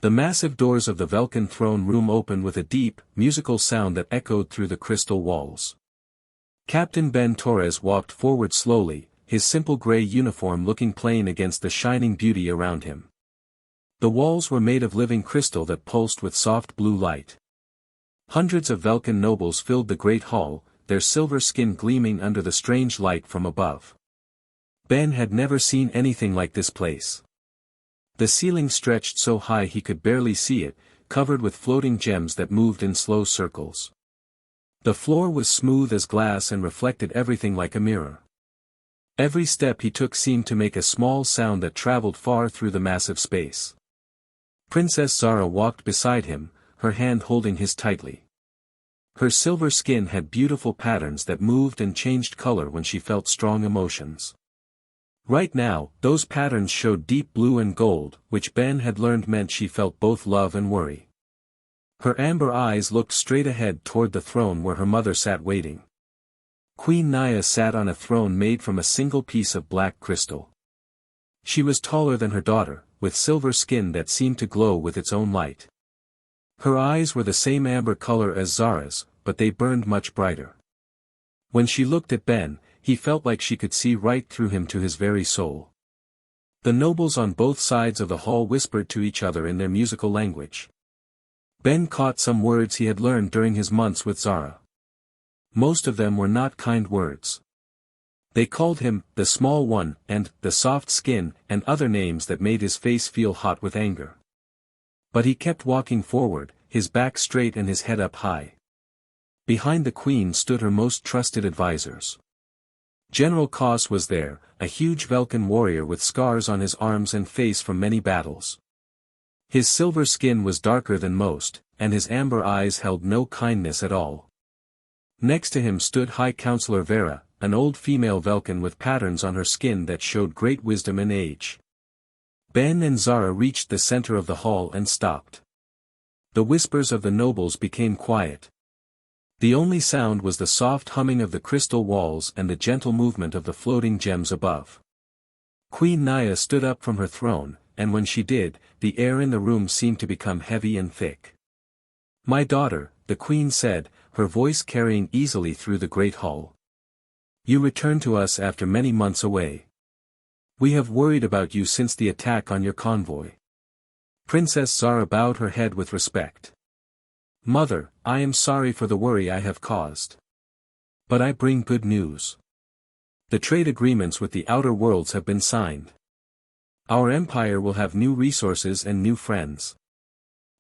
The massive doors of the Velkin throne room opened with a deep, musical sound that echoed through the crystal walls. Captain Ben Torres walked forward slowly, his simple gray uniform looking plain against the shining beauty around him. The walls were made of living crystal that pulsed with soft blue light. Hundreds of Velkin nobles filled the great hall, their silver skin gleaming under the strange light from above. Ben had never seen anything like this place. The ceiling stretched so high he could barely see it, covered with floating gems that moved in slow circles. The floor was smooth as glass and reflected everything like a mirror. Every step he took seemed to make a small sound that traveled far through the massive space. Princess Zara walked beside him, her hand holding his tightly. Her silver skin had beautiful patterns that moved and changed color when she felt strong emotions. Right now, those patterns showed deep blue and gold, which Ben had learned meant she felt both love and worry. Her amber eyes looked straight ahead toward the throne where her mother sat waiting. Queen Naya sat on a throne made from a single piece of black crystal. She was taller than her daughter, with silver skin that seemed to glow with its own light. Her eyes were the same amber color as Zara's, but they burned much brighter. When she looked at Ben, he felt like she could see right through him to his very soul. The nobles on both sides of the hall whispered to each other in their musical language. Ben caught some words he had learned during his months with Zara. Most of them were not kind words. They called him, the small one, and, the soft skin, and other names that made his face feel hot with anger. But he kept walking forward, his back straight and his head up high. Behind the queen stood her most trusted advisors. General Kos was there, a huge Velkin warrior with scars on his arms and face from many battles. His silver skin was darker than most, and his amber eyes held no kindness at all. Next to him stood High Counselor Vera, an old female Velkin with patterns on her skin that showed great wisdom and age. Ben and Zara reached the center of the hall and stopped. The whispers of the nobles became quiet. The only sound was the soft humming of the crystal walls and the gentle movement of the floating gems above. Queen Naya stood up from her throne, and when she did, the air in the room seemed to become heavy and thick. "My daughter," the queen said, her voice carrying easily through the great hall. "You returned to us after many months away. We have worried about you since the attack on your convoy." Princess Zara bowed her head with respect. "Mother, I am sorry for the worry I have caused. But I bring good news. The trade agreements with the outer worlds have been signed. Our empire will have new resources and new friends."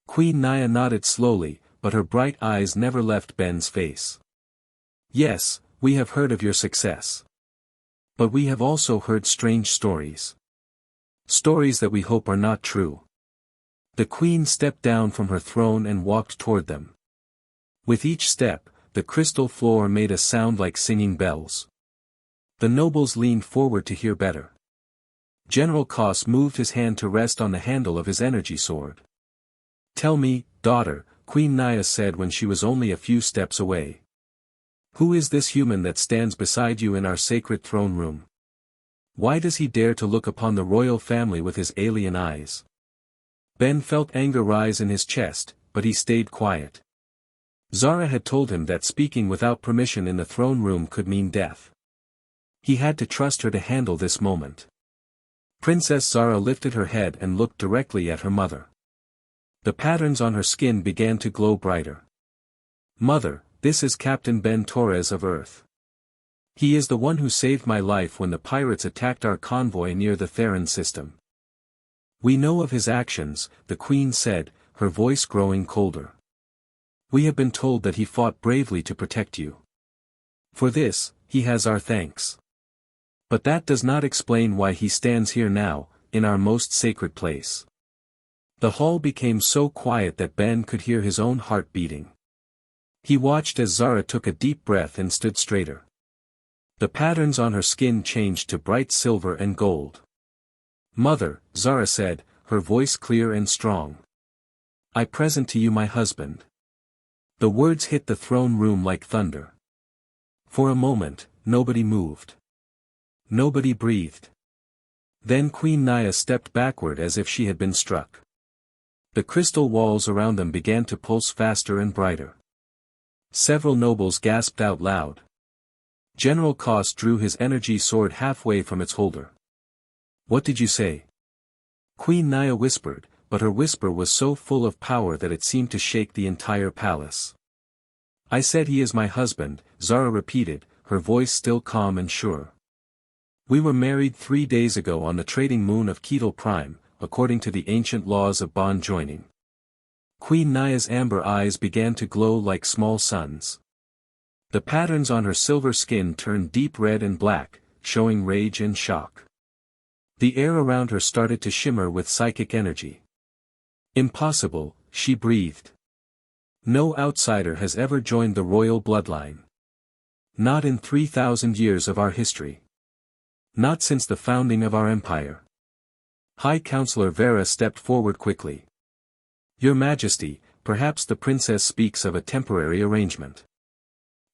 Queen Naya nodded slowly, but her bright eyes never left Ben's face. "Yes, we have heard of your success. But we have also heard strange stories. Stories that we hope are not true." The queen stepped down from her throne and walked toward them. With each step, the crystal floor made a sound like singing bells. The nobles leaned forward to hear better. General Kos moved his hand to rest on the handle of his energy sword. "Tell me, daughter," Queen Naya said when she was only a few steps away. "Who is this human that stands beside you in our sacred throne room? Why does he dare to look upon the royal family with his alien eyes?" Ben felt anger rise in his chest, but he stayed quiet. Zara had told him that speaking without permission in the throne room could mean death. He had to trust her to handle this moment. Princess Zara lifted her head and looked directly at her mother. The patterns on her skin began to glow brighter. "Mother, this is Captain Ben Torres of Earth. He is the one who saved my life when the pirates attacked our convoy near the Theron system." "We know of his actions," the queen said, her voice growing colder. "We have been told that he fought bravely to protect you. For this, he has our thanks. But that does not explain why he stands here now, in our most sacred place." The hall became so quiet that Ben could hear his own heart beating. He watched as Zara took a deep breath and stood straighter. The patterns on her skin changed to bright silver and gold. "Mother," Zara said, her voice clear and strong. "I present to you my husband." The words hit the throne room like thunder. For a moment, nobody moved. Nobody breathed. Then Queen Naya stepped backward as if she had been struck. The crystal walls around them began to pulse faster and brighter. Several nobles gasped out loud. General Koss drew his energy sword halfway from its holder. "What did you say?" Queen Naya whispered, but her whisper was so full of power that it seemed to shake the entire palace. "I said he is my husband," Zara repeated, her voice still calm and sure. "We were married 3 days ago on the trading moon of Ketal Prime, according to the ancient laws of bond joining." Queen Naya's amber eyes began to glow like small suns. The patterns on her silver skin turned deep red and black, showing rage and shock. The air around her started to shimmer with psychic energy. "Impossible," she breathed. "No outsider has ever joined the royal bloodline. Not in 3,000 years of our history. Not since the founding of our empire." High Counselor Vera stepped forward quickly. "Your Majesty, perhaps the princess speaks of a temporary arrangement.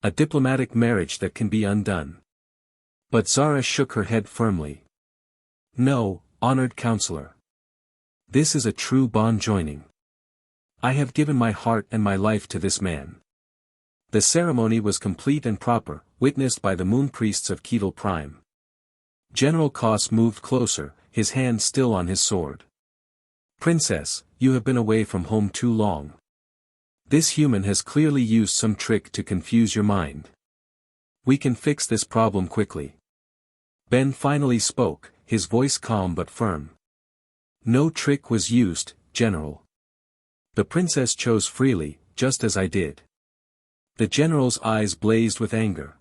A diplomatic marriage that can be undone." But Zara shook her head firmly. "No, honored counselor. This is a true bond joining. I have given my heart and my life to this man." The ceremony was complete and proper, witnessed by the moon priests of Ketal Prime. General Koss moved closer, his hand still on his sword. "Princess, you have been away from home too long. This human has clearly used some trick to confuse your mind. We can fix this problem quickly." Ben finally spoke, his voice calm but firm. "No trick was used, General. The princess chose freely, just as I did." The general's eyes blazed with anger.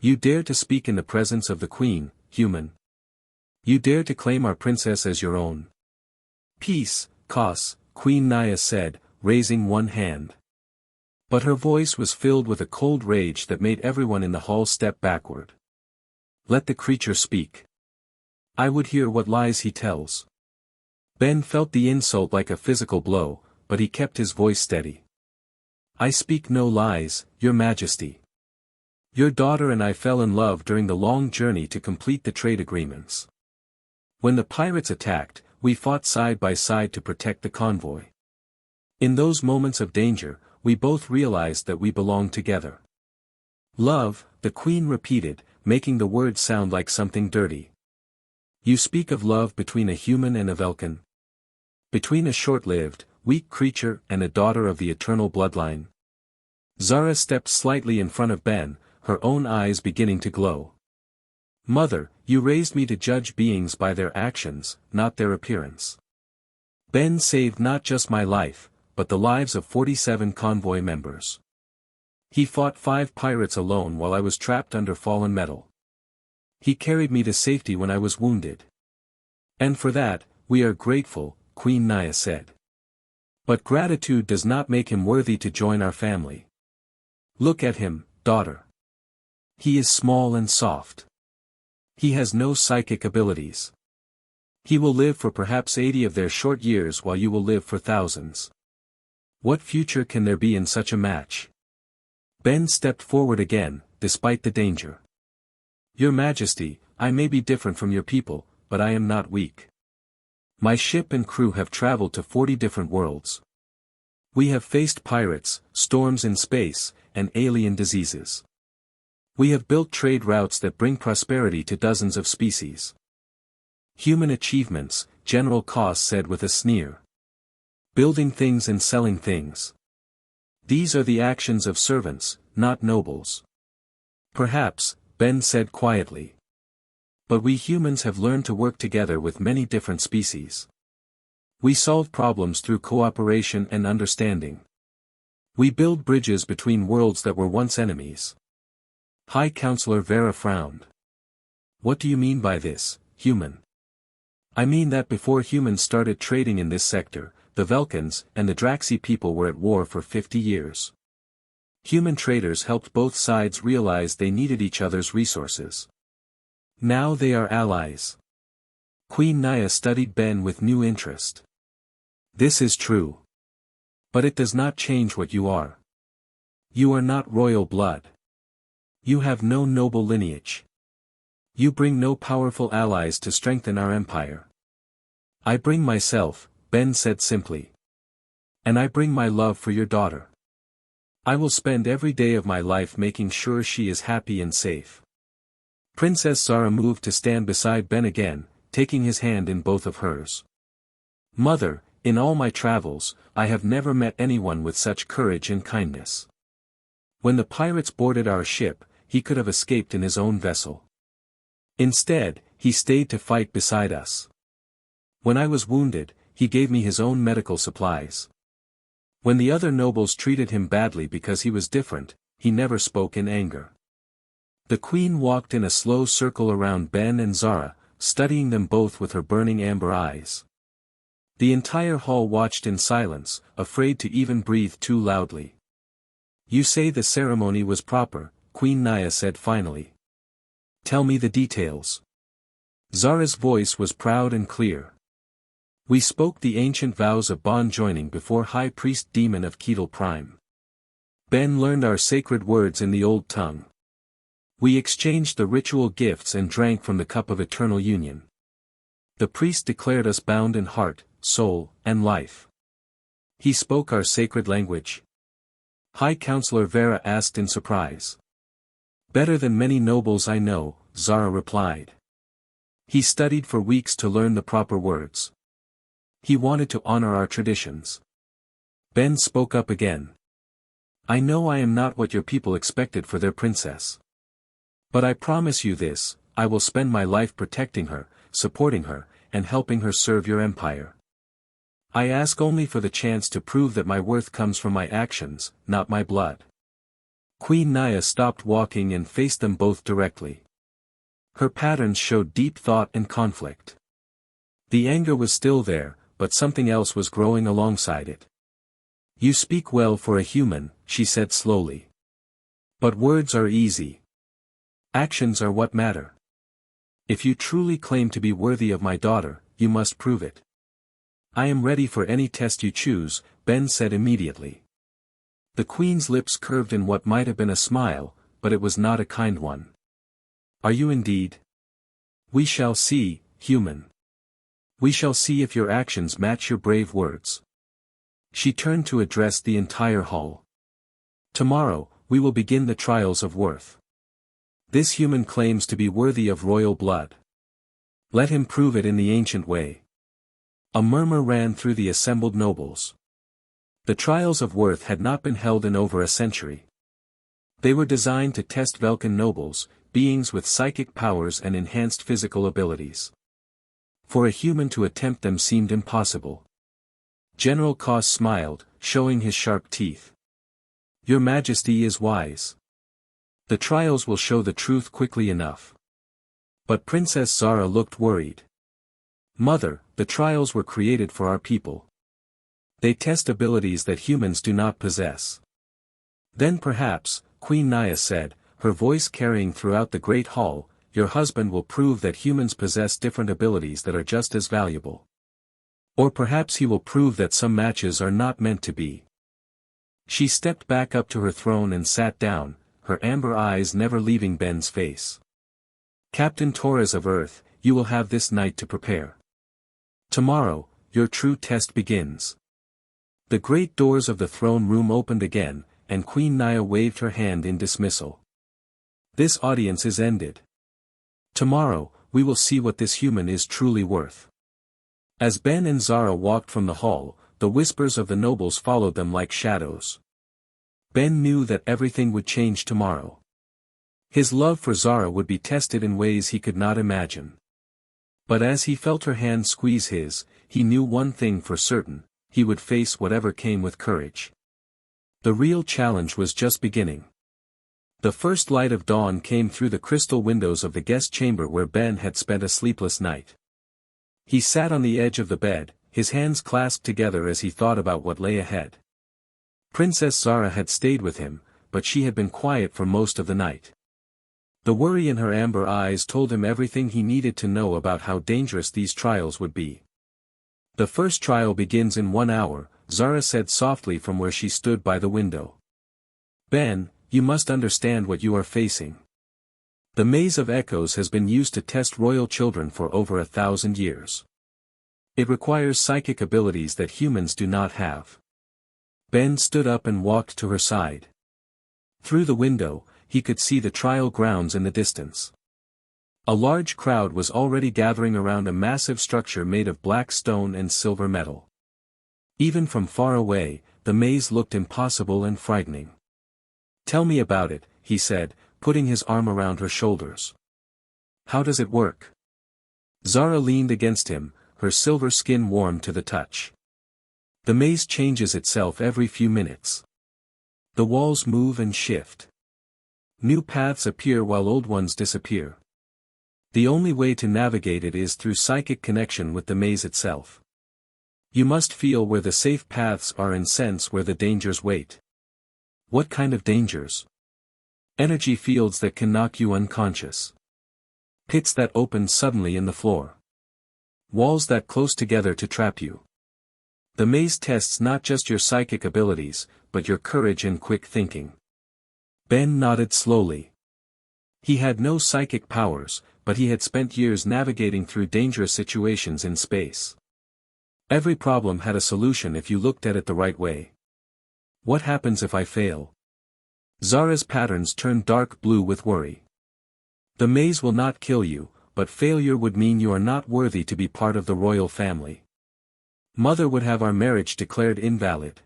"You dare to speak in the presence of the queen, human? You dare to claim our princess as your own?" "Peace, Koss," Queen Naya said, raising one hand. But her voice was filled with a cold rage that made everyone in the hall step backward. "Let the creature speak. I would hear what lies he tells." Ben felt the insult like a physical blow, but he kept his voice steady. "I speak no lies, Your Majesty. Your daughter and I fell in love during the long journey to complete the trade agreements. When the pirates attacked, we fought side by side to protect the convoy. In those moments of danger, we both realized that we belonged together." "Love," the queen repeated, making the words sound like something dirty. "You speak of love between a human and a Velkin? Between a short-lived, weak creature and a daughter of the eternal bloodline?" Zara stepped slightly in front of Ben, her own eyes beginning to glow. "Mother, you raised me to judge beings by their actions, not their appearance. Ben saved not just my life, but the lives of 47 convoy members. He fought 5 pirates alone while I was trapped under fallen metal. He carried me to safety when I was wounded. And for that, we are grateful," Queen Naya said. "But gratitude does not make him worthy to join our family. Look at him, daughter. He is small and soft. He has no psychic abilities. He will live for perhaps 80 of their short years while you will live for thousands. What future can there be in such a match?" Ben stepped forward again, despite the danger. "Your Majesty, I may be different from your people, but I am not weak. My ship and crew have traveled to 40 different worlds. We have faced pirates, storms in space, and alien diseases. We have built trade routes that bring prosperity to dozens of species." "Human achievements," General Koss said with a sneer. "Building things and selling things. These are the actions of servants, not nobles." "Perhaps," Ben said quietly. "But we humans have learned to work together with many different species. We solve problems through cooperation and understanding. We build bridges between worlds that were once enemies." High Counselor Vera frowned. "What do you mean by this, human?" "I mean that before humans started trading in this sector, the Velkans and the Draxi people were at war for 50 years. Human traders helped both sides realize they needed each other's resources. Now they are allies." Queen Naya studied Ben with new interest. "This is true. But it does not change what you are. You are not royal blood. You have no noble lineage. You bring no powerful allies to strengthen our empire." "I bring myself," Ben said simply. And I bring my love for your daughter. I will spend every day of my life making sure she is happy and safe." Princess Zara moved to stand beside Ben again, taking his hand in both of hers. "Mother, in all my travels, I have never met anyone with such courage and kindness. When the pirates boarded our ship, he could have escaped in his own vessel. Instead, he stayed to fight beside us. When I was wounded, he gave me his own medical supplies. When the other nobles treated him badly because he was different, he never spoke in anger." The queen walked in a slow circle around Ben and Zara, studying them both with her burning amber eyes. The entire hall watched in silence, afraid to even breathe too loudly. "You say the ceremony was proper," Queen Naya said finally. "Tell me the details." Zara's voice was proud and clear. "We spoke the ancient vows of bond joining before High Priest Demon of Ketel Prime. Ben learned our sacred words in the old tongue. We exchanged the ritual gifts and drank from the cup of eternal union. The priest declared us bound in heart, soul, and life. He spoke our sacred language." High Counselor Vera asked in surprise. "Better than many nobles I know," Zara replied. "He studied for weeks to learn the proper words. He wanted to honor our traditions." Ben spoke up again. "I know I am not what your people expected for their princess. But I promise you this, I will spend my life protecting her, supporting her, and helping her serve your empire. I ask only for the chance to prove that my worth comes from my actions, not my blood." Queen Naya stopped walking and faced them both directly. Her patterns showed deep thought and conflict. The anger was still there, but something else was growing alongside it. "You speak well for a human," she said slowly. "But words are easy. Actions are what matter. If you truly claim to be worthy of my daughter, you must prove it." "I am ready for any test you choose," Ben said immediately. The queen's lips curved in what might have been a smile, but it was not a kind one. "Are you indeed? We shall see, human. We shall see if your actions match your brave words." She turned to address the entire hall. "Tomorrow, we will begin the trials of worth. This human claims to be worthy of royal blood. Let him prove it in the ancient way." A murmur ran through the assembled nobles. The trials of worth had not been held in over a century. They were designed to test Velkan nobles, beings with psychic powers and enhanced physical abilities. For a human to attempt them seemed impossible. General Kos smiled, showing his sharp teeth. "Your Majesty is wise. The trials will show the truth quickly enough." But Princess Zara looked worried. "Mother, the trials were created for our people. They test abilities that humans do not possess." "Then perhaps," Queen Naya said, her voice carrying throughout the great hall, "your husband will prove that humans possess different abilities that are just as valuable. Or perhaps he will prove that some matches are not meant to be." She stepped back up to her throne and sat down, her amber eyes never leaving Ben's face. "Captain Torres of Earth, you will have this night to prepare. Tomorrow, your true test begins." The great doors of the throne room opened again, and Queen Naya waved her hand in dismissal. "This audience is ended. Tomorrow, we will see what this human is truly worth." As Ben and Zara walked from the hall, the whispers of the nobles followed them like shadows. Ben knew that everything would change tomorrow. His love for Zara would be tested in ways he could not imagine. But as he felt her hand squeeze his, he knew one thing for certain: he would face whatever came with courage. The real challenge was just beginning. The first light of dawn came through the crystal windows of the guest chamber where Ben had spent a sleepless night. He sat on the edge of the bed, his hands clasped together as he thought about what lay ahead. Princess Zara had stayed with him, but she had been quiet for most of the night. The worry in her amber eyes told him everything he needed to know about how dangerous these trials would be. "The first trial begins in 1 hour," Zara said softly from where she stood by the window. "Ben, you must understand what you are facing. The maze of echoes has been used to test royal children for over 1,000 years. It requires psychic abilities that humans do not have. Ben stood up and walked to her side. Through the window, he could see the trial grounds in the distance. A large crowd was already gathering around a massive structure made of black stone and silver metal. Even from far away, the maze looked impossible and frightening. "Tell me about it," he said, putting his arm around her shoulders. "How does it work?" Zara leaned against him, her silver skin warm to the touch. "The maze changes itself every few minutes. The walls move and shift. New paths appear while old ones disappear. The only way to navigate it is through psychic connection with the maze itself. You must feel where the safe paths are and sense where the dangers wait." "What kind of dangers?" "Energy fields that can knock you unconscious. Pits that open suddenly in the floor. Walls that close together to trap you. The maze tests not just your psychic abilities, but your courage and quick thinking." Ben nodded slowly. He had no psychic powers, but he had spent years navigating through dangerous situations in space. Every problem had a solution if you looked at it the right way. "What happens if I fail?" Zara's patterns turned dark blue with worry. "The maze will not kill you, but failure would mean you are not worthy to be part of the royal family. Mother would have our marriage declared invalid."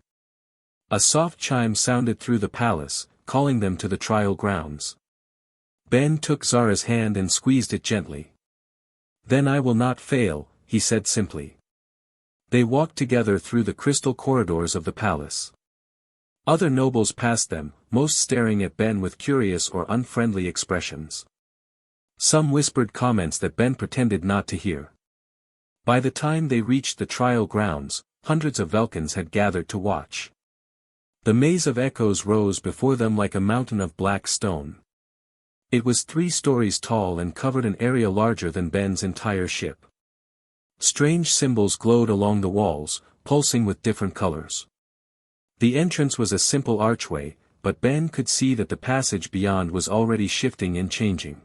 A soft chime sounded through the palace, calling them to the trial grounds. Ben took Zara's hand and squeezed it gently. "Then I will not fail," he said simply. They walked together through the crystal corridors of the palace. Other nobles passed them, most staring at Ben with curious or unfriendly expressions. Some whispered comments that Ben pretended not to hear. By the time they reached the trial grounds, hundreds of Velkans had gathered to watch. The maze of echoes rose before them like a mountain of black stone. It was 3 stories tall and covered an area larger than Ben's entire ship. Strange symbols glowed along the walls, pulsing with different colors. The entrance was a simple archway, but Ben could see that the passage beyond was already shifting and changing.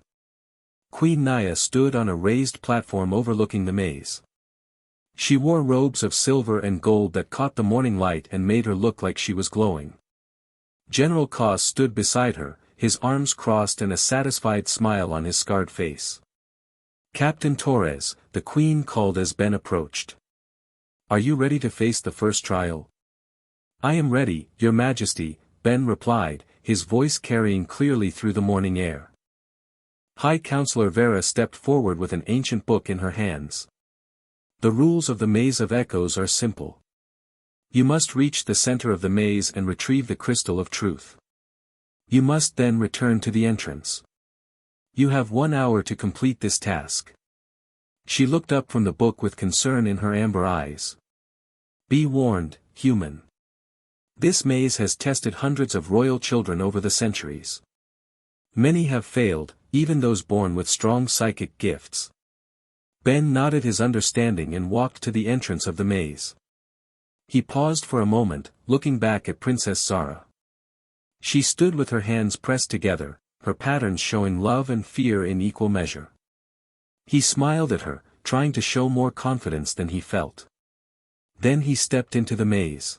Queen Naya stood on a raised platform overlooking the maze. She wore robes of silver and gold that caught the morning light and made her look like she was glowing. General Kos stood beside her, his arms crossed and a satisfied smile on his scarred face. "Captain Torres," the queen called as Ben approached. "Are you ready to face the first trial?" "I am ready, Your Majesty," Ben replied, his voice carrying clearly through the morning air. High Counselor Vera stepped forward with an ancient book in her hands. "The rules of the Maze of Echoes are simple. You must reach the center of the maze and retrieve the crystal of truth. You must then return to the entrance. You have 1 hour to complete this task." She looked up from the book with concern in her amber eyes. "Be warned, human. This maze has tested hundreds of royal children over the centuries. Many have failed, even those born with strong psychic gifts." Ben nodded his understanding and walked to the entrance of the maze. He paused for a moment, looking back at Princess Zara. She stood with her hands pressed together, her patterns showing love and fear in equal measure. He smiled at her, trying to show more confidence than he felt. Then he stepped into the maze.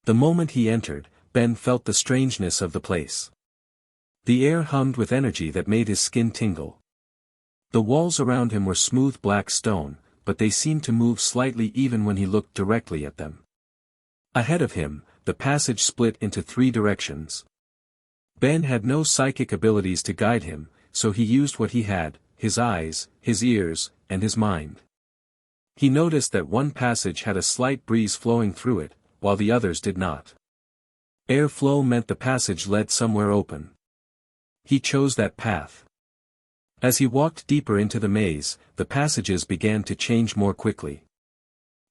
The moment he entered, Ben felt the strangeness of the place. The air hummed with energy that made his skin tingle. The walls around him were smooth black stone, but they seemed to move slightly even when he looked directly at them. Ahead of him, the passage split into 3 directions. Ben had no psychic abilities to guide him, so he used what he had, his eyes, his ears, and his mind. He noticed that one passage had a slight breeze flowing through it, while the others did not. Airflow meant the passage led somewhere open. He chose that path. As he walked deeper into the maze, the passages began to change more quickly.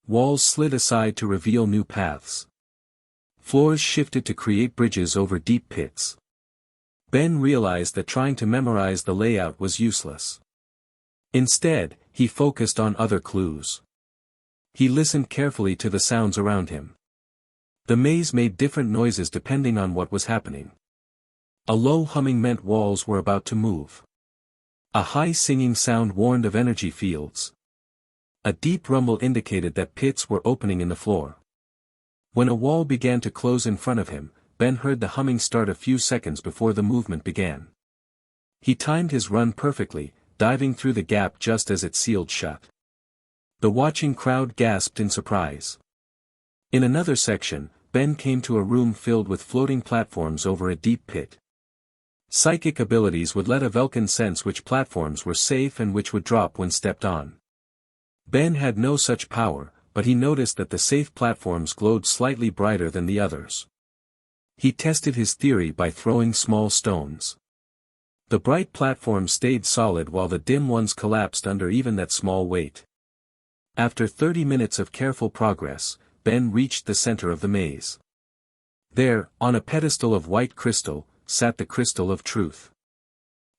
Walls slid aside to reveal new paths. Floors shifted to create bridges over deep pits. Ben realized that trying to memorize the layout was useless. Instead, he focused on other clues. He listened carefully to the sounds around him. The maze made different noises depending on what was happening. A low humming meant walls were about to move. A high singing sound warned of energy fields. A deep rumble indicated that pits were opening in the floor. When a wall began to close in front of him, Ben heard the humming start a few seconds before the movement began. He timed his run perfectly, diving through the gap just as it sealed shut. The watching crowd gasped in surprise. In another section, Ben came to a room filled with floating platforms over a deep pit. Psychic abilities would let a Vulcan sense which platforms were safe and which would drop when stepped on. Ben had no such power, but he noticed that the safe platforms glowed slightly brighter than the others. He tested his theory by throwing small stones. The bright platforms stayed solid while the dim ones collapsed under even that small weight. After 30 minutes of careful progress, Ben reached the center of the maze. There, on a pedestal of white crystal, sat the crystal of truth.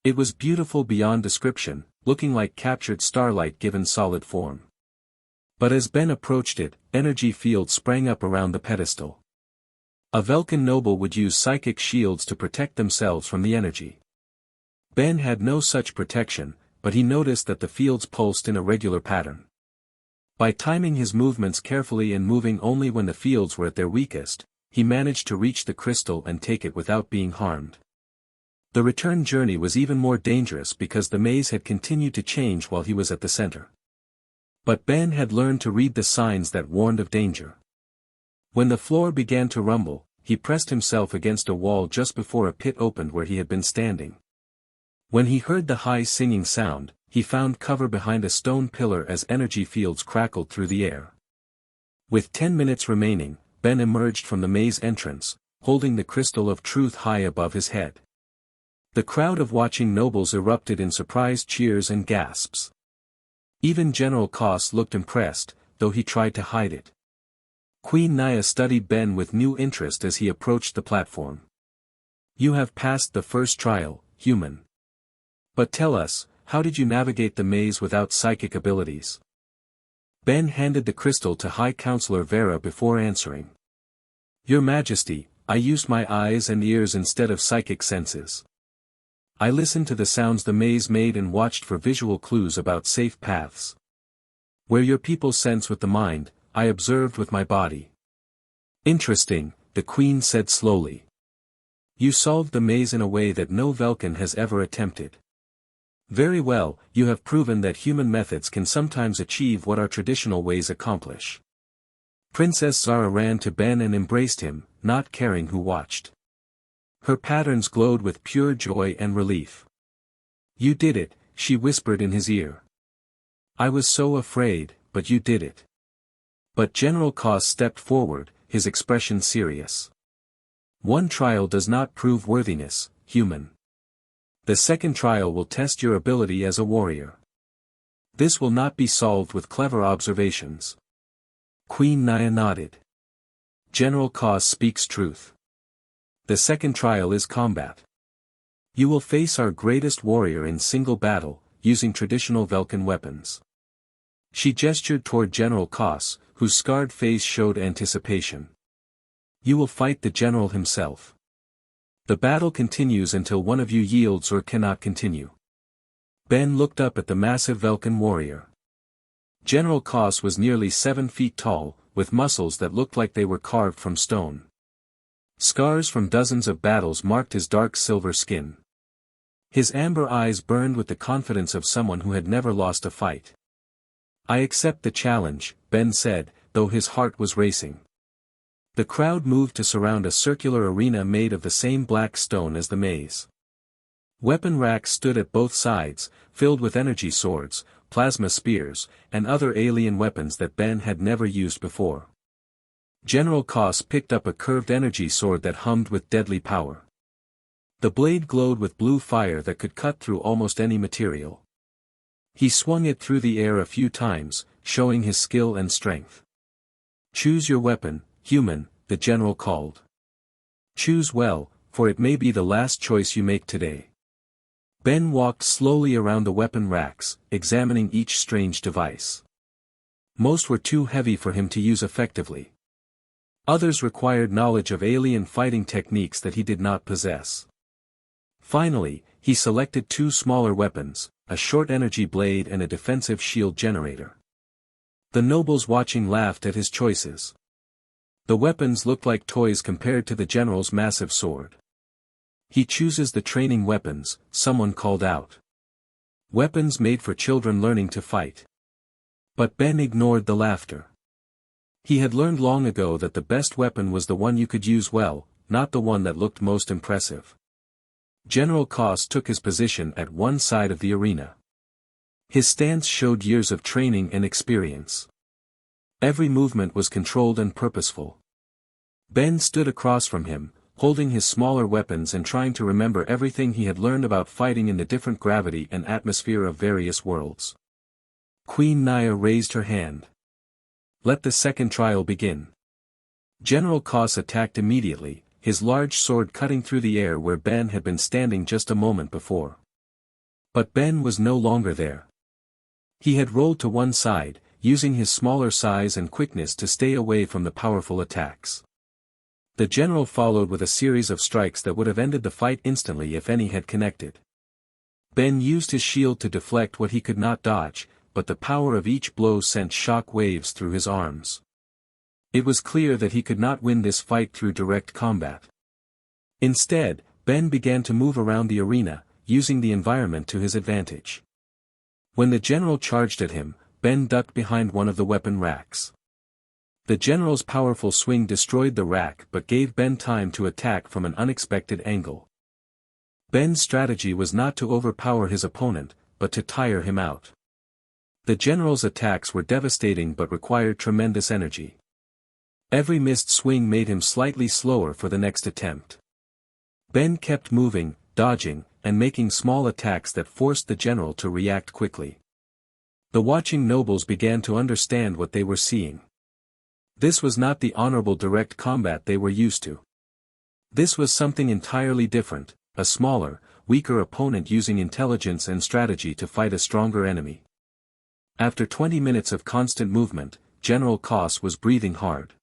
It was beautiful beyond description, looking like captured starlight given solid form. But as Ben approached it, energy fields sprang up around the pedestal. A Vulcan noble would use psychic shields to protect themselves from the energy. Ben had no such protection, but he noticed that the fields pulsed in a regular pattern. By timing his movements carefully and moving only when the fields were at their weakest, he managed to reach the crystal and take it without being harmed. The return journey was even more dangerous because the maze had continued to change while he was at the center. But Ben had learned to read the signs that warned of danger. When the floor began to rumble, he pressed himself against a wall just before a pit opened where he had been standing. When he heard the high singing sound, he found cover behind a stone pillar as energy fields crackled through the air. With 10 minutes remaining, Ben emerged from the maze entrance, holding the crystal of truth high above his head. The crowd of watching nobles erupted in surprised cheers and gasps. Even General Koss looked impressed, though he tried to hide it. Queen Naya studied Ben with new interest as he approached the platform. "You have passed the first trial, human. But tell us, how did you navigate the maze without psychic abilities?" Ben handed the crystal to High Counselor Vera before answering. "Your Majesty, I used my eyes and ears instead of psychic senses. I listened to the sounds the maze made and watched for visual clues about safe paths. Where your people sense with the mind, I observed with my body." "Interesting," the Queen said slowly. "You solved the maze in a way that no Vulcan has ever attempted. Very well, you have proven that human methods can sometimes achieve what our traditional ways accomplish." Princess Zara ran to Ben and embraced him, not caring who watched. Her patterns glowed with pure joy and relief. "You did it," she whispered in his ear. "I was so afraid, but you did it." But General Koss stepped forward, his expression serious. "One trial does not prove worthiness, human. The second trial will test your ability as a warrior. This will not be solved with clever observations." Queen Naya nodded. "General Koss speaks truth. The second trial is combat. You will face our greatest warrior in single battle, using traditional Vulcan weapons." She gestured toward General Koss, whose scarred face showed anticipation. "You will fight the general himself. The battle continues until one of you yields or cannot continue." Ben looked up at the massive Vulcan warrior. General Koss was nearly 7 feet tall, with muscles that looked like they were carved from stone. Scars from dozens of battles marked his dark silver skin. His amber eyes burned with the confidence of someone who had never lost a fight. "I accept the challenge," Ben said, though his heart was racing. The crowd moved to surround a circular arena made of the same black stone as the maze. Weapon racks stood at both sides, filled with energy swords, plasma spears, and other alien weapons that Ben had never used before. General Koss picked up a curved energy sword that hummed with deadly power. The blade glowed with blue fire that could cut through almost any material. He swung it through the air a few times, showing his skill and strength. "Choose your weapon, human," the general called. "Choose well, for it may be the last choice you make today." Ben walked slowly around the weapon racks, examining each strange device. Most were too heavy for him to use effectively. Others required knowledge of alien fighting techniques that he did not possess. Finally, he selected 2 smaller weapons, a short energy blade and a defensive shield generator. The nobles watching laughed at his choices. The weapons looked like toys compared to the general's massive sword. "He chooses the training weapons," someone called out. "Weapons made for children learning to fight." But Ben ignored the laughter. He had learned long ago that the best weapon was the one you could use well, not the one that looked most impressive. General Koss took his position at one side of the arena. His stance showed years of training and experience. Every movement was controlled and purposeful. Ben stood across from him, holding his smaller weapons and trying to remember everything he had learned about fighting in the different gravity and atmosphere of various worlds. Queen Naya raised her hand. "Let the second trial begin." General Koss attacked immediately, his large sword cutting through the air where Ben had been standing just a moment before. But Ben was no longer there. He had rolled to one side, using his smaller size and quickness to stay away from the powerful attacks. The general followed with a series of strikes that would have ended the fight instantly if any had connected. Ben used his shield to deflect what he could not dodge, but the power of each blow sent shock waves through his arms. It was clear that he could not win this fight through direct combat. Instead, Ben began to move around the arena, using the environment to his advantage. When the general charged at him, Ben ducked behind one of the weapon racks. The general's powerful swing destroyed the rack but gave Ben time to attack from an unexpected angle. Ben's strategy was not to overpower his opponent, but to tire him out. The general's attacks were devastating but required tremendous energy. Every missed swing made him slightly slower for the next attempt. Ben kept moving, dodging, and making small attacks that forced the general to react quickly. The watching nobles began to understand what they were seeing. This was not the honorable direct combat they were used to. This was something entirely different, a smaller, weaker opponent using intelligence and strategy to fight a stronger enemy. After 20 minutes of constant movement, General Koss was breathing hard.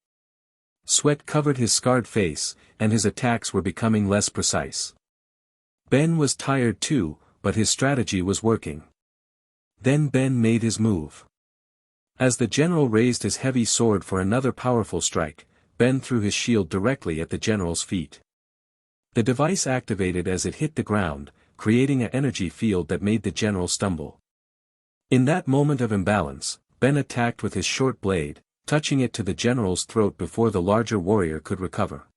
Sweat covered his scarred face, and his attacks were becoming less precise. Ben was tired too, but his strategy was working. Then Ben made his move. As the general raised his heavy sword for another powerful strike, Ben threw his shield directly at the general's feet. The device activated as it hit the ground, creating an energy field that made the general stumble. In that moment of imbalance, Ben attacked with his short blade, touching it to the general's throat before the larger warrior could recover.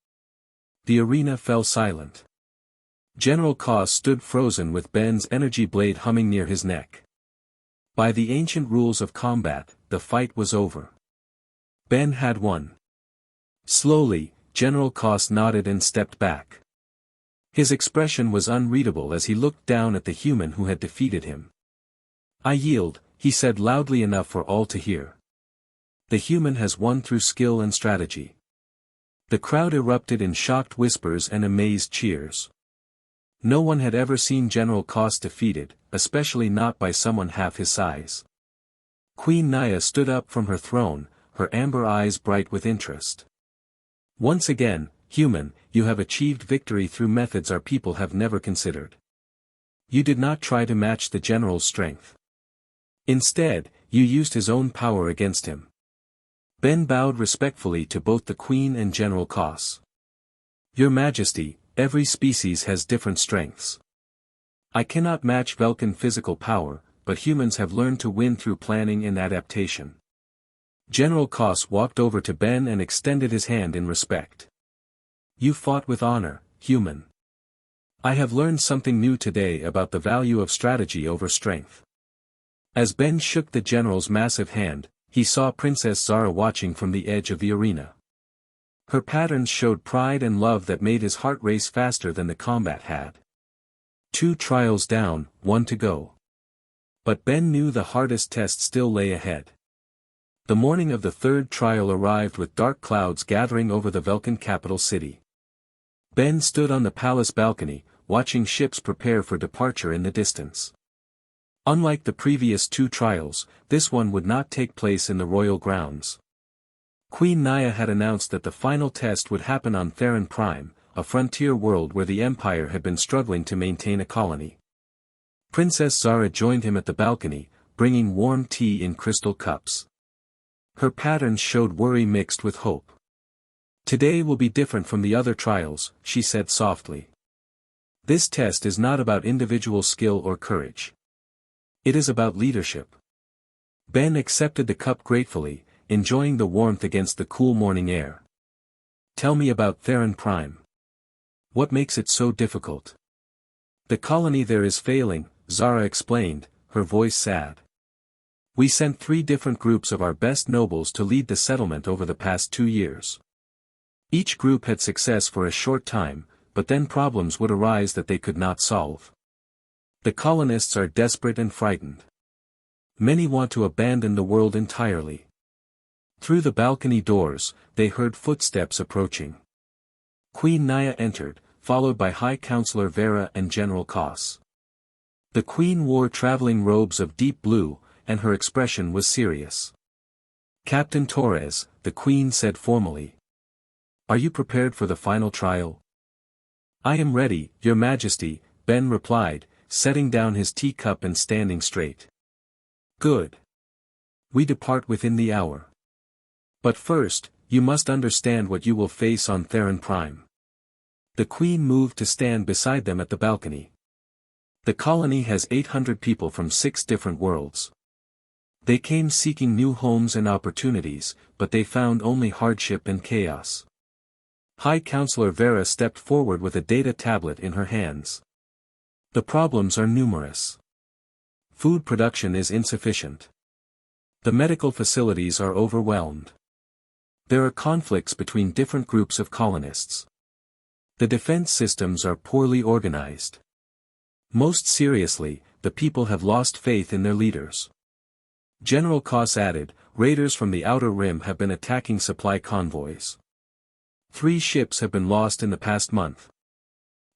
The arena fell silent. General Koss stood frozen with Ben's energy blade humming near his neck. By the ancient rules of combat, the fight was over. Ben had won. Slowly, General Koss nodded and stepped back. His expression was unreadable as he looked down at the human who had defeated him. "I yield," he said loudly enough for all to hear. "The human has won through skill and strategy." The crowd erupted in shocked whispers and amazed cheers. No one had ever seen General Koss defeated, especially not by someone half his size. Queen Naya stood up from her throne, her amber eyes bright with interest. "Once again, human, you have achieved victory through methods our people have never considered. You did not try to match the general's strength. Instead, you used his own power against him." Ben bowed respectfully to both the Queen and General Koss. "Your Majesty, every species has different strengths. I cannot match Velkan physical power, but humans have learned to win through planning and adaptation." General Koss walked over to Ben and extended his hand in respect. "You fought with honor, human. I have learned something new today about the value of strategy over strength." As Ben shook the general's massive hand, he saw Princess Zara watching from the edge of the arena. Her patterns showed pride and love that made his heart race faster than the combat had. 2 trials down, 1 to go. But Ben knew the hardest test still lay ahead. The morning of the 3rd trial arrived with dark clouds gathering over the Velkan capital city. Ben stood on the palace balcony, watching ships prepare for departure in the distance. Unlike the previous 2 trials, this one would not take place in the royal grounds. Queen Naya had announced that the final test would happen on Theron Prime, a frontier world where the Empire had been struggling to maintain a colony. Princess Zara joined him at the balcony, bringing warm tea in crystal cups. Her patterns showed worry mixed with hope. Today will be different from the other trials, she said softly. This test is not about individual skill or courage. It is about leadership. Ben accepted the cup gratefully, enjoying the warmth against the cool morning air. Tell me about Theron Prime. What makes it so difficult? The colony there is failing, Zara explained, her voice sad. We sent 3 different groups of our best nobles to lead the settlement over the past 2 years. Each group had success for a short time, but then problems would arise that they could not solve. The colonists are desperate and frightened. Many want to abandon the world entirely. Through the balcony doors, they heard footsteps approaching. Queen Naya entered, followed by High Counselor Vera and General Koss. The queen wore traveling robes of deep blue, and her expression was serious. Captain Torres, the queen said formally. Are you prepared for the final trial? I am ready, Your Majesty, Ben replied, setting down his teacup and standing straight. Good. We depart within the hour. But first, you must understand what you will face on Theron Prime. The queen moved to stand beside them at the balcony. The colony has 800 people from 6 different worlds. They came seeking new homes and opportunities, but they found only hardship and chaos. High Counselor Vera stepped forward with a data tablet in her hands. The problems are numerous. Food production is insufficient. The medical facilities are overwhelmed. There are conflicts between different groups of colonists. The defense systems are poorly organized. Most seriously, the people have lost faith in their leaders. General Koss added, raiders from the Outer Rim have been attacking supply convoys. 3 ships have been lost in the past month.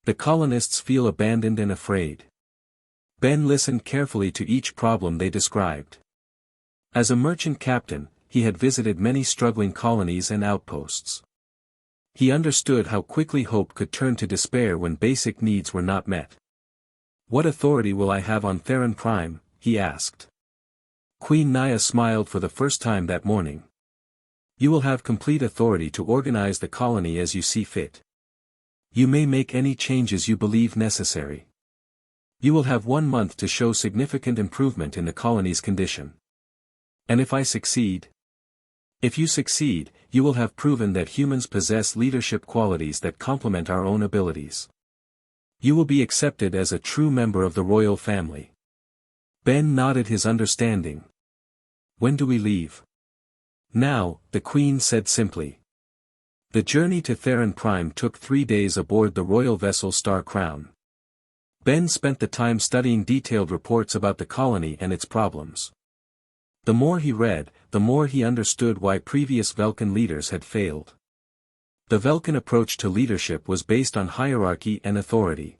The colonists feel abandoned and afraid. Ben listened carefully to each problem they described. As a merchant captain, he had visited many struggling colonies and outposts. He understood how quickly hope could turn to despair when basic needs were not met. What authority will I have on Theron Prime? He asked. Queen Naya smiled for the first time that morning. You will have complete authority to organize the colony as you see fit. You may make any changes you believe necessary. You will have 1 month to show significant improvement in the colony's condition. And if I succeed? If you succeed, you will have proven that humans possess leadership qualities that complement our own abilities. You will be accepted as a true member of the royal family. Ben nodded his understanding. When do we leave? Now, the queen said simply. The journey to Theron Prime took 3 days aboard the royal vessel Star Crown. Ben spent the time studying detailed reports about the colony and its problems. The more he read, the more he understood why previous Velkan leaders had failed. The Velkan approach to leadership was based on hierarchy and authority.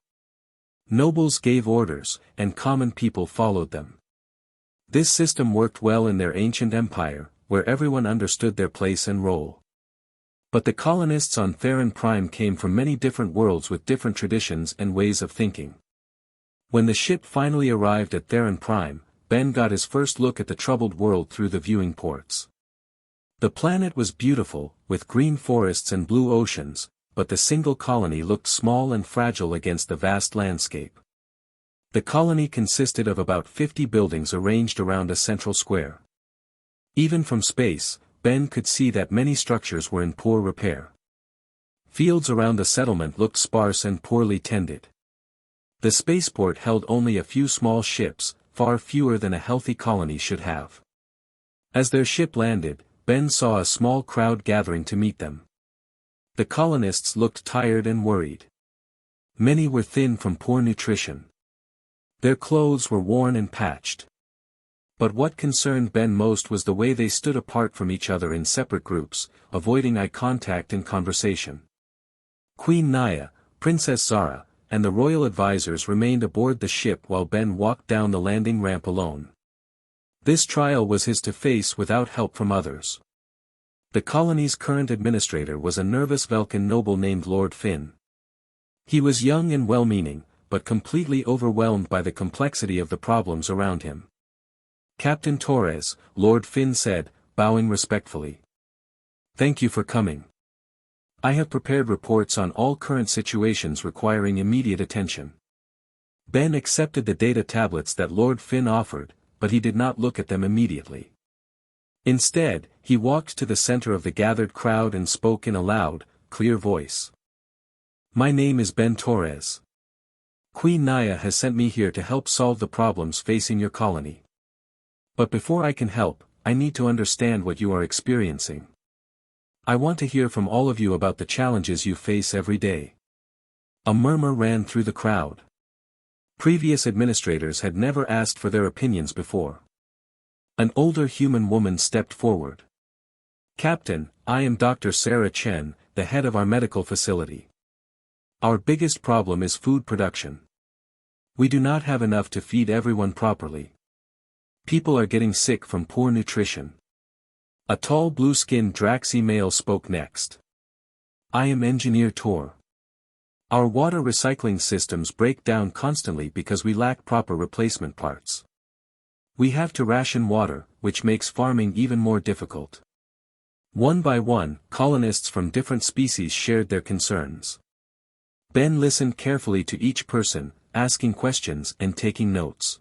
Nobles gave orders, and common people followed them. This system worked well in their ancient empire, where everyone understood their place and role. But the colonists on Theron Prime came from many different worlds with different traditions and ways of thinking. When the ship finally arrived at Theron Prime, Ben got his first look at the troubled world through the viewing ports. The planet was beautiful, with green forests and blue oceans, but the single colony looked small and fragile against the vast landscape. The colony consisted of about 50 buildings arranged around a central square. Even from space, Ben could see that many structures were in poor repair. Fields around the settlement looked sparse and poorly tended. The spaceport held only a few small ships, far fewer than a healthy colony should have. As their ship landed, Ben saw a small crowd gathering to meet them. The colonists looked tired and worried. Many were thin from poor nutrition. Their clothes were worn and patched. But what concerned Ben most was the way they stood apart from each other in separate groups, avoiding eye contact and conversation. Queen Naya, Princess Zara, and the royal advisors remained aboard the ship while Ben walked down the landing ramp alone. This trial was his to face without help from others. The colony's current administrator was a nervous Velkan noble named Lord Finn. He was young and well-meaning, but completely overwhelmed by the complexity of the problems around him. Captain Torres, Lord Finn said, bowing respectfully. Thank you for coming. I have prepared reports on all current situations requiring immediate attention. Ben accepted the data tablets that Lord Finn offered, but he did not look at them immediately. Instead, he walked to the center of the gathered crowd and spoke in a loud, clear voice. My name is Ben Torres. Queen Naya has sent me here to help solve the problems facing your colony. But before I can help, I need to understand what you are experiencing. I want to hear from all of you about the challenges you face every day. A murmur ran through the crowd. Previous administrators had never asked for their opinions before. An older human woman stepped forward. Captain, I am Dr. Sarah Chen, the head of our medical facility. Our biggest problem is food production. We do not have enough to feed everyone properly. People are getting sick from poor nutrition. A tall blue-skinned Draxi male spoke next. I am Engineer Tor. Our water recycling systems break down constantly because we lack proper replacement parts. We have to ration water, which makes farming even more difficult. One by one, colonists from different species shared their concerns. Ben listened carefully to each person, asking questions and taking notes.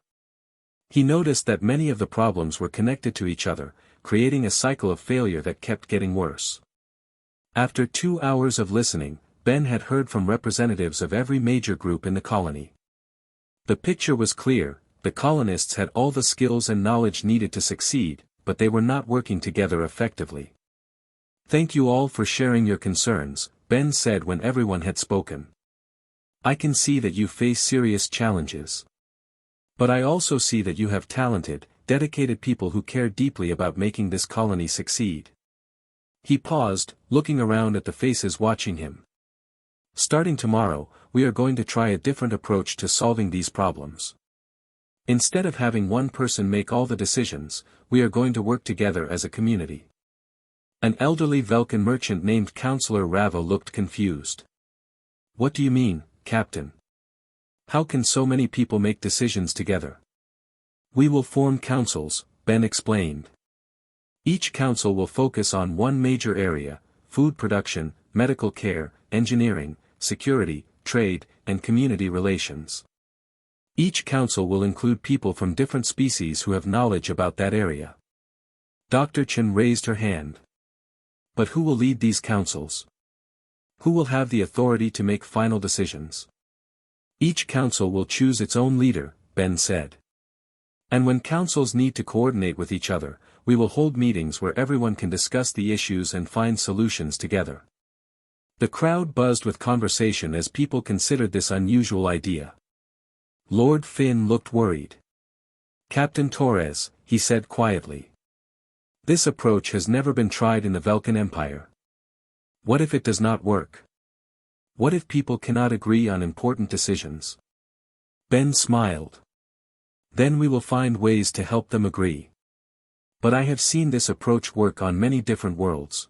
He noticed that many of the problems were connected to each other, creating a cycle of failure that kept getting worse. After 2 hours of listening, Ben had heard from representatives of every major group in the colony. The picture was clear. The colonists had all the skills and knowledge needed to succeed, but they were not working together effectively. Thank you all for sharing your concerns, Ben said when everyone had spoken. I can see that you face serious challenges. But I also see that you have talented, dedicated people who care deeply about making this colony succeed. He paused, looking around at the faces watching him. Starting tomorrow, we are going to try a different approach to solving these problems. Instead of having one person make all the decisions, we are going to work together as a community. An elderly Velkan merchant named Counselor Rava looked confused. What do you mean, Captain? How can so many people make decisions together? We will form councils, Ben explained. Each council will focus on one major area: food production, medical care, engineering, security, trade, and community relations. Each council will include people from different species who have knowledge about that area. Dr. Chen raised her hand. But who will lead these councils? Who will have the authority to make final decisions? Each council will choose its own leader, Ben said. And when councils need to coordinate with each other, we will hold meetings where everyone can discuss the issues and find solutions together. The crowd buzzed with conversation as people considered this unusual idea. Lord Finn looked worried. Captain Torres, he said quietly. This approach has never been tried in the Velkan Empire. What if it does not work? What if people cannot agree on important decisions? Ben smiled. Then we will find ways to help them agree. But I have seen this approach work on many different worlds.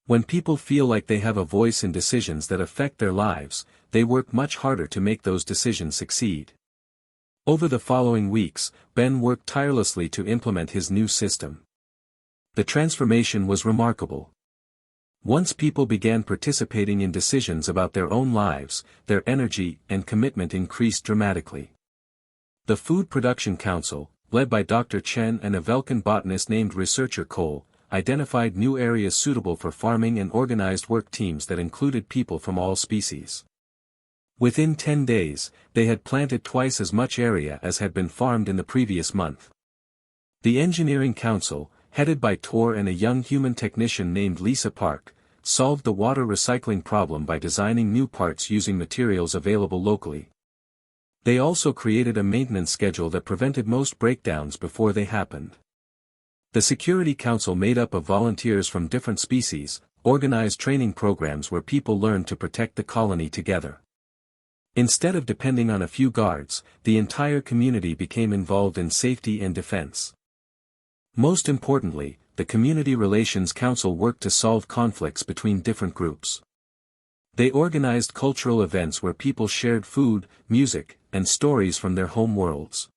When people feel like they have a voice in decisions that affect their lives, they work much harder to make those decisions succeed. Over the following weeks, Ben worked tirelessly to implement his new system. The transformation was remarkable. Once people began participating in decisions about their own lives, their energy and commitment increased dramatically. The Food Production Council, led by Dr. Chen and a Velkan botanist named Researcher Cole, identified new areas suitable for farming and organized work teams that included people from all species. Within 10 days, they had planted twice as much area as had been farmed in the previous month. The Engineering Council, headed by Tor and a young human technician named Lisa Park, solved the water recycling problem by designing new parts using materials available locally. They also created a maintenance schedule that prevented most breakdowns before they happened. The Security Council, made up of volunteers from different species, organized training programs where people learned to protect the colony together. Instead of depending on a few guards, the entire community became involved in safety and defense. Most importantly, the Community Relations Council worked to solve conflicts between different groups. They organized cultural events where people shared food, music, and stories from their home worlds.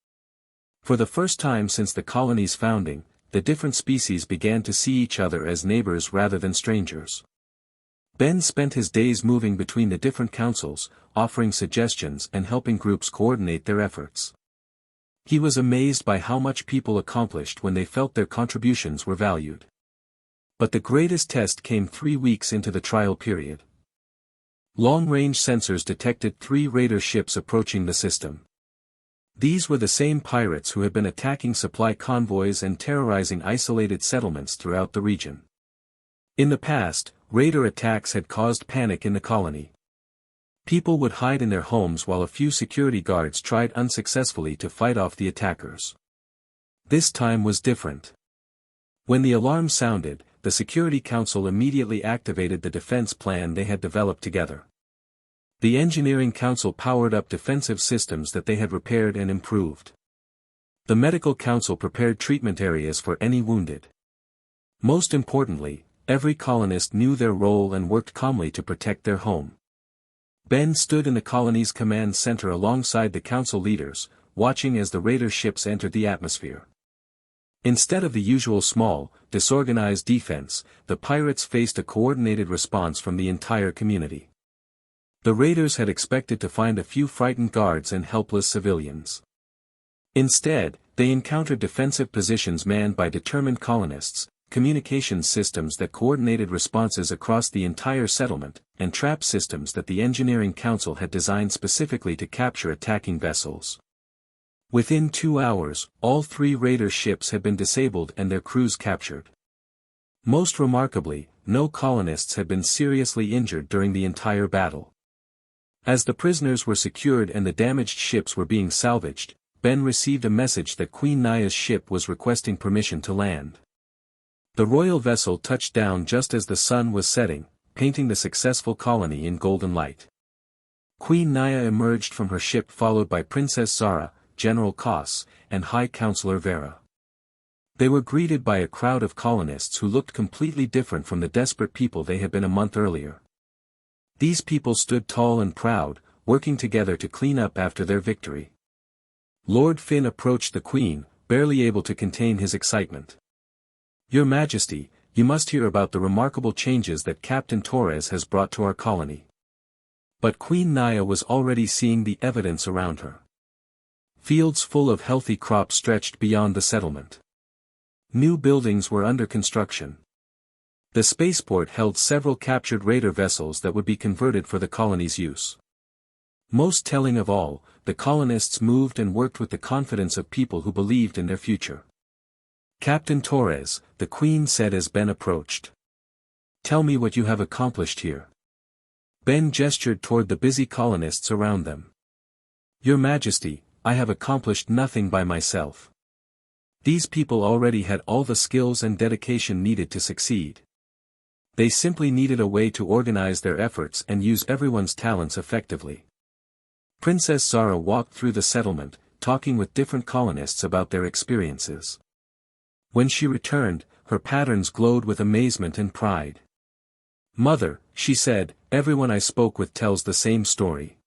For the first time since the colony's founding, the different species began to see each other as neighbors rather than strangers. Ben spent his days moving between the different councils, offering suggestions and helping groups coordinate their efforts. He was amazed by how much people accomplished when they felt their contributions were valued. But the greatest test came 3 weeks into the trial period. Long-range sensors detected 3 raider ships approaching the system. These were the same pirates who had been attacking supply convoys and terrorizing isolated settlements throughout the region. In the past, raider attacks had caused panic in the colony. People would hide in their homes while a few security guards tried unsuccessfully to fight off the attackers. This time was different. When the alarm sounded, the Security Council immediately activated the defense plan they had developed together. The Engineering Council powered up defensive systems that they had repaired and improved. The Medical Council prepared treatment areas for any wounded. Most importantly, every colonist knew their role and worked calmly to protect their home. Ben stood in the colony's command center alongside the council leaders, watching as the raider ships entered the atmosphere. Instead of the usual small, disorganized defense, the pirates faced a coordinated response from the entire community. The raiders had expected to find a few frightened guards and helpless civilians. Instead, they encountered defensive positions manned by determined colonists, communications systems that coordinated responses across the entire settlement, and trap systems that the Engineering Council had designed specifically to capture attacking vessels. Within 2 hours, all 3 raider ships had been disabled and their crews captured. Most remarkably, no colonists had been seriously injured during the entire battle. As the prisoners were secured and the damaged ships were being salvaged, Ben received a message that Queen Naya's ship was requesting permission to land. The royal vessel touched down just as the sun was setting, painting the successful colony in golden light. Queen Naya emerged from her ship followed by Princess Zara, General Kos, and High Counselor Vera. They were greeted by a crowd of colonists who looked completely different from the desperate people they had been a month earlier. These people stood tall and proud, working together to clean up after their victory. Lord Finn approached the Queen, barely able to contain his excitement. "Your Majesty, you must hear about the remarkable changes that Captain Torres has brought to our colony." But Queen Naya was already seeing the evidence around her. Fields full of healthy crops stretched beyond the settlement. New buildings were under construction. The spaceport held several captured raider vessels that would be converted for the colony's use. Most telling of all, the colonists moved and worked with the confidence of people who believed in their future. "Captain Torres," the Queen said as Ben approached. "Tell me what you have accomplished here." Ben gestured toward the busy colonists around them. "Your Majesty, I have accomplished nothing by myself. These people already had all the skills and dedication needed to succeed. They simply needed a way to organize their efforts and use everyone's talents effectively." Princess Zara walked through the settlement, talking with different colonists about their experiences. When she returned, her patterns glowed with amazement and pride. "Mother," she said, "everyone I spoke with tells the same story.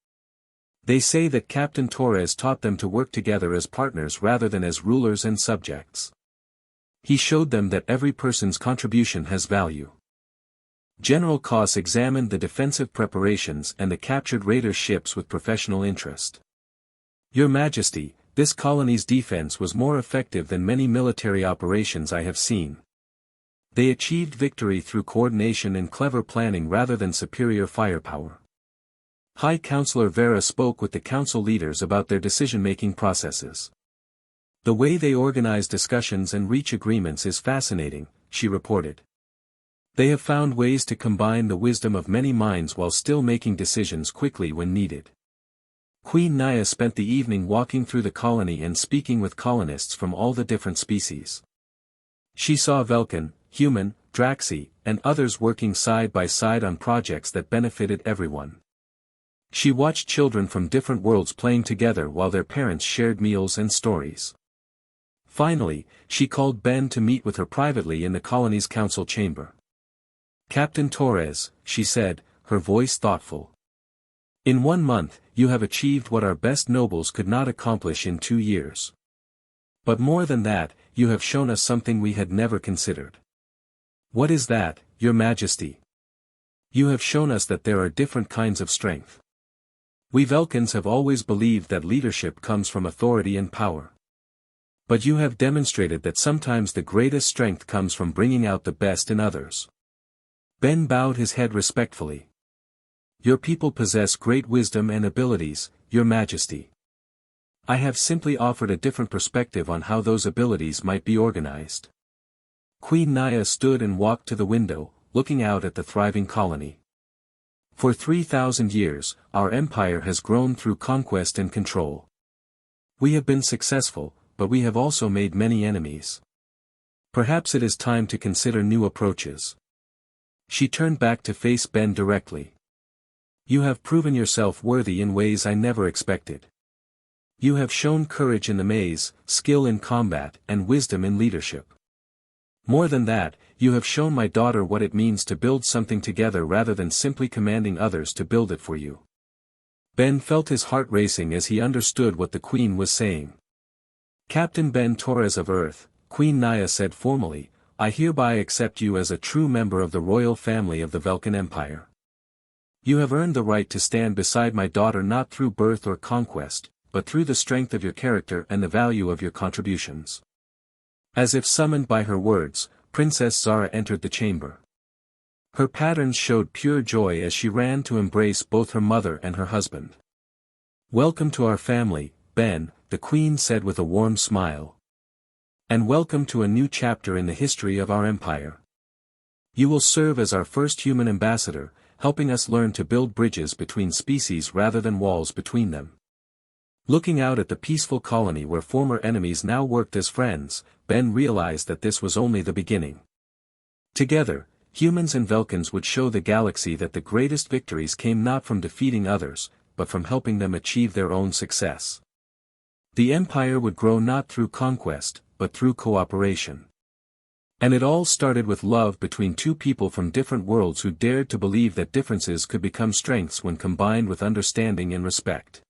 They say that Captain Torres taught them to work together as partners rather than as rulers and subjects. He showed them that every person's contribution has value." General Kos examined the defensive preparations and the captured raider ships with professional interest. "Your Majesty, this colony's defense was more effective than many military operations I have seen. They achieved victory through coordination and clever planning rather than superior firepower." High Counselor Vera spoke with the council leaders about their decision-making processes. "The way they organize discussions and reach agreements is fascinating," she reported. "They have found ways to combine the wisdom of many minds while still making decisions quickly when needed." Queen Naya spent the evening walking through the colony and speaking with colonists from all the different species. She saw Velkan, human, Draxi, and others working side by side on projects that benefited everyone. She watched children from different worlds playing together while their parents shared meals and stories. Finally, she called Ben to meet with her privately in the colony's council chamber. "Captain Torres," she said, her voice thoughtful. "In 1 month, you have achieved what our best nobles could not accomplish in 2 years. But more than that, you have shown us something we had never considered." "What is that, Your Majesty?" You have shown us that there are different kinds of strength. We Vulcans have always believed that leadership comes from authority and power. But you have demonstrated that sometimes the greatest strength comes from bringing out the best in others. Ben bowed his head respectfully. Your people possess great wisdom and abilities, Your Majesty. I have simply offered a different perspective on how those abilities might be organized. Queen Naya stood and walked to the window, looking out at the thriving colony. For 3,000 years, our empire has grown through conquest and control. We have been successful, but we have also made many enemies. Perhaps it is time to consider new approaches. She turned back to face Ben directly. You have proven yourself worthy in ways I never expected. You have shown courage in the maze, skill in combat, and wisdom in leadership. More than that, you have shown my daughter what it means to build something together rather than simply commanding others to build it for you. Ben felt his heart racing as he understood what the Queen was saying. Captain Ben Torres of Earth, Queen Naya said formally, I hereby accept you as a true member of the royal family of the Vulcan Empire. You have earned the right to stand beside my daughter not through birth or conquest, but through the strength of your character and the value of your contributions. As if summoned by her words, Princess Zara entered the chamber. Her patterns showed pure joy as she ran to embrace both her mother and her husband. Welcome to our family, Ben, the Queen said with a warm smile. And welcome to a new chapter in the history of our empire. You will serve as our first human ambassador, helping us learn to build bridges between species rather than walls between them. Looking out at the peaceful colony where former enemies now worked as friends, Ben realized that this was only the beginning. Together, humans and Vulcans would show the galaxy that the greatest victories came not from defeating others, but from helping them achieve their own success. The empire would grow not through conquest, but through cooperation. And it all started with love between two people from different worlds who dared to believe that differences could become strengths when combined with understanding and respect.